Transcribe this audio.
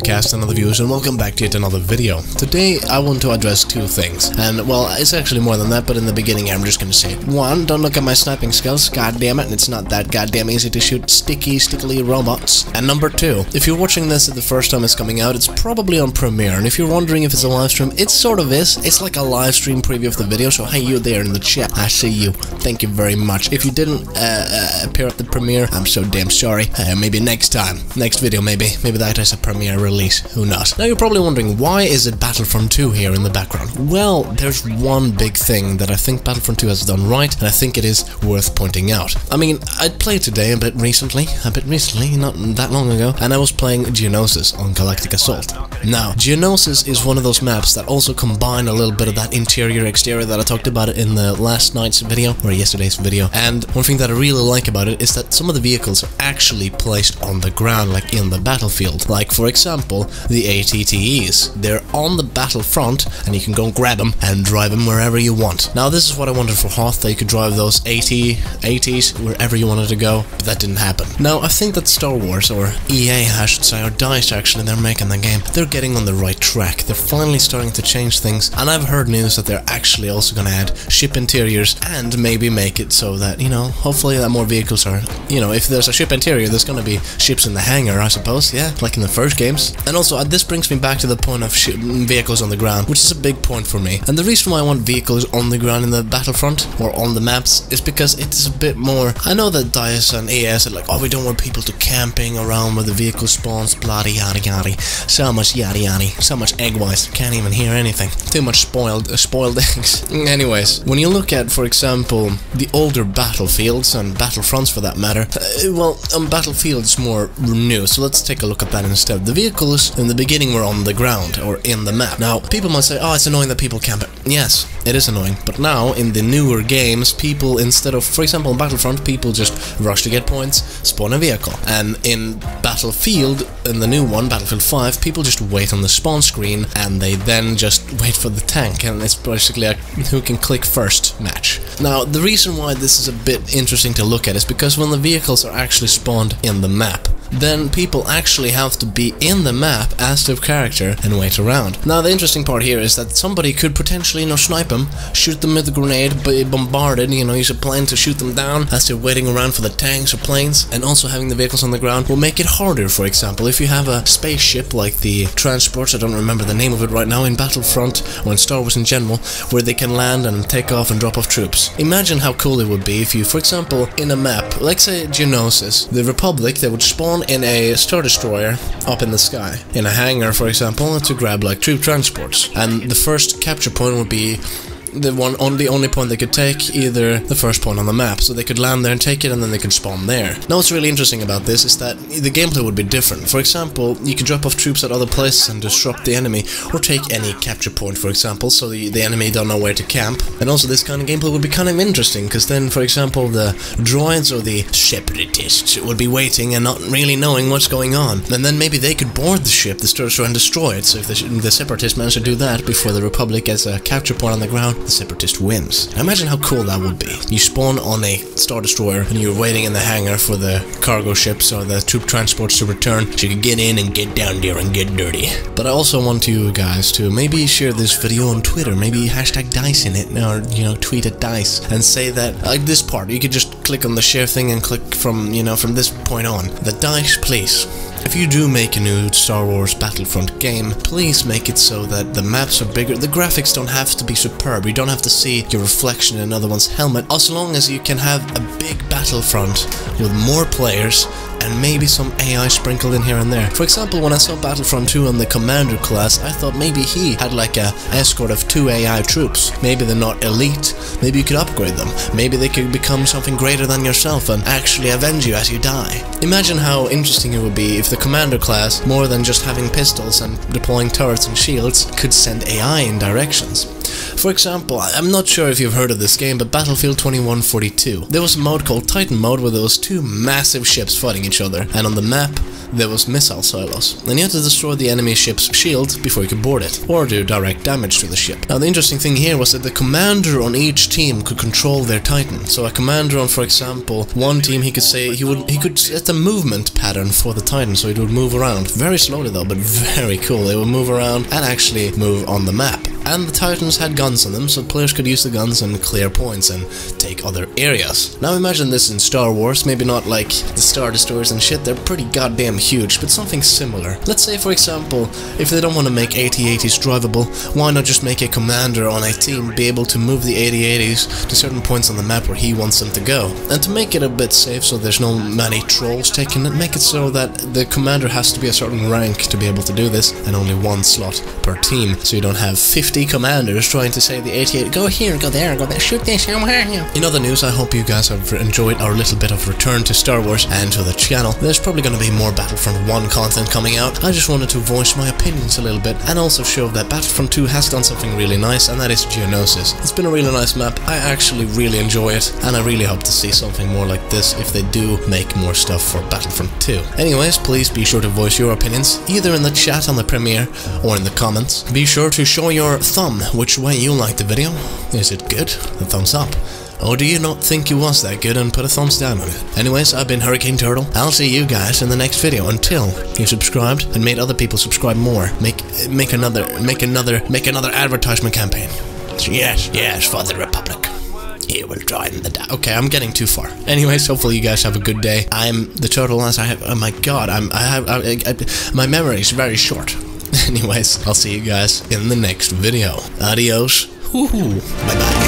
Outcasts and other viewers, and welcome back to yet another video. Today I want to address two things, and well, it's actually more than that, but in the beginning I'm just gonna say it. One, don't look at my sniping skills, god damn it, and it's not that goddamn easy to shoot stickly robots. And number two, if you're watching this the first time it's coming out, it's probably on Premiere, and if you're wondering if it's a live stream, it sort of is. It's like a live stream preview of the video, so hey, you there in the chat, I see you. Thank you very much. If you didn't appear at the premiere, I'm so damn sorry. Maybe next time, next video maybe that is a premiere release, who knows. Now you're probably wondering, why is it Battlefront 2 here in the background? Well, there's one big thing that I think Battlefront 2 has done right, and I think it is worth pointing out. I mean, I played today a bit recently, not that long ago, and I was playing Geonosis on Galactic Assault. Now, Geonosis is one of those maps that also combine a little bit of that interior-exterior that I talked about in the last night's video, or yesterday's video, and one thing that I really like about it is that some of the vehicles are actually placed on the ground, like in the battlefield. Like, for example, the ATTEs. They're on the battlefront, and you can go grab them and drive them wherever you want. Now, this is what I wanted for Hoth, that you could drive those ATs wherever you wanted to go, but that didn't happen. Now, I think that Star Wars, or EA, I should say, or DICE actually, they're making the game, they're getting on the right track. They're finally starting to change things, and I've heard news that they're actually also gonna add ship interiors, and maybe make it so that, you know, hopefully that more vehicles are, you know, if there's a ship interior, there's gonna be ships in the hangar, I suppose, yeah, like in the first games. And also, this brings me back to the point of vehicles on the ground, which is a big point for me. And the reason why I want vehicles on the ground in the Battlefront, or on the maps, is because it's a bit more... I know that DICE and EA said like, oh, we don't want people to camping around where the vehicle spawns, bloody yada yada, so much yada yada, so much egg-wise, can't even hear anything. Too much spoiled eggs. Anyways, when you look at, for example, the older battlefields, and battlefronts for that matter, well, on battlefields more new, so let's take a look at that instead. The vehicles in the beginning were on the ground, or in the map. Now, people might say, oh, it's annoying that people camp it. Yes, it is annoying, but now, in the newer games, people, instead of, for example, in Battlefront, people just rush to get points, spawn a vehicle. And in Battlefield, in the new one, Battlefield 5, people just wait on the spawn screen, and they then just wait for the tank, and it's basically a who can click first match. Now, the reason why this is a bit interesting to look at is because when the vehicles are actually spawned in the map, then people actually have to be in the map as their character and wait around. Now, the interesting part here is that somebody could potentially, you know, snipe them, shoot them with a grenade, be bombarded, you know, use a plane to shoot them down as they're waiting around for the tanks or planes, and also having the vehicles on the ground will make it harder. For example, if you have a spaceship like the transports, I don't remember the name of it right now, in Battlefront or in Star Wars in general, where they can land and take off and drop off troops. Imagine how cool it would be if you, for example, in a map, like say Geonosis, the Republic, they would spawn in a Star Destroyer up in the sky, in a hangar, for example, to grab like troop transports, and the first capture point would be the only point they could take, either the first point on the map, so they could land there and take it, and then they could spawn there. Now, what's really interesting about this is that the gameplay would be different. For example, you could drop off troops at other places and disrupt the enemy, or take any capture point, for example, so the enemy don't know where to camp. And also, this kind of gameplay would be kind of interesting, because then, for example, the droids or the separatists would be waiting and not really knowing what's going on, and then maybe they could board the ship, the Star Destroyer, and destroy it. So if the separatists manage to do that before the Republic gets a capture point on the ground, the separatist wins. Now imagine how cool that would be. You spawn on a Star Destroyer and you're waiting in the hangar for the cargo ships or the troop transports to return, so you can get in and get down there and get dirty. But I also want you guys to maybe share this video on Twitter, maybe hashtag DICE in it, or, you know, tweet at DICE, and say that, like this part, you could just click on the share thing and click from, you know, from this point on. The DICE, please. If you do make a new Star Wars Battlefront game, please make it so that the maps are bigger. The graphics don't have to be superb. You don't have to see your reflection in another one's helmet, as long as you can have a big Battlefront with more players and maybe some AI sprinkled in here and there. For example, when I saw Battlefront 2 on the Commander class, I thought maybe he had like a escort of 2 AI troops. Maybe they're not elite, maybe you could upgrade them, maybe they could become something greater than yourself and actually avenge you as you die. Imagine how interesting it would be if the Commander class, more than just having pistols and deploying turrets and shields, could send AI in directions. For example, I'm not sure if you've heard of this game, but Battlefield 2142. There was a mode called Titan mode where there was two massive ships fighting each other, and on the map there was missile silos, and you had to destroy the enemy ship's shield before you could board it, or do direct damage to the ship. Now the interesting thing here was that the commander on each team could control their Titan. So a commander on, for example, one team, he could say he could set a movement pattern for the Titan, so it would move around, very slowly though, but very cool. It would move around and actually move on the map. And the Titans had guns on them, so players could use the guns and clear points and take other areas. Now imagine this in Star Wars, maybe not like the Star Destroyers and shit, they're pretty goddamn huge, but something similar. Let's say, for example, if they don't want to make AT-ATs drivable, why not just make a commander on a team be able to move the AT-ATs to certain points on the map where he wants them to go? And to make it a bit safe so there's no many trolls taking it, make it so that the commander has to be a certain rank to be able to do this, and only one slot per team, so you don't have 50 commanders trying to say the AT-AT, go here, go there, shoot this, In other news, I hope you guys have enjoyed our little bit of return to Star Wars and to the channel. There's probably going to be more Battlefront 1 content coming out. I just wanted to voice my opinions a little bit, and also show that Battlefront 2 has done something really nice, and that is Geonosis. It's been a really nice map, I actually really enjoy it, and I really hope to see something more like this if they do make more stuff for Battlefront 2. Anyways, please be sure to voice your opinions, either in the chat on the premiere, or in the comments. Be sure to show your thumb which way you liked the video. Is it good? A thumbs up. Or do you not think it was that good and put a thumbs down on it? Anyways, I've been Hurricane Turtle. I'll see you guys in the next video. Until you subscribed and made other people subscribe more. Make another advertisement campaign. Yes, for the Republic. He will join the Okay, I'm getting too far. Anyways, hopefully you guys have a good day. I'm the turtle as I have. Oh my god, my memory is very short. Anyways, I'll see you guys in the next video. Adios. Bye bye.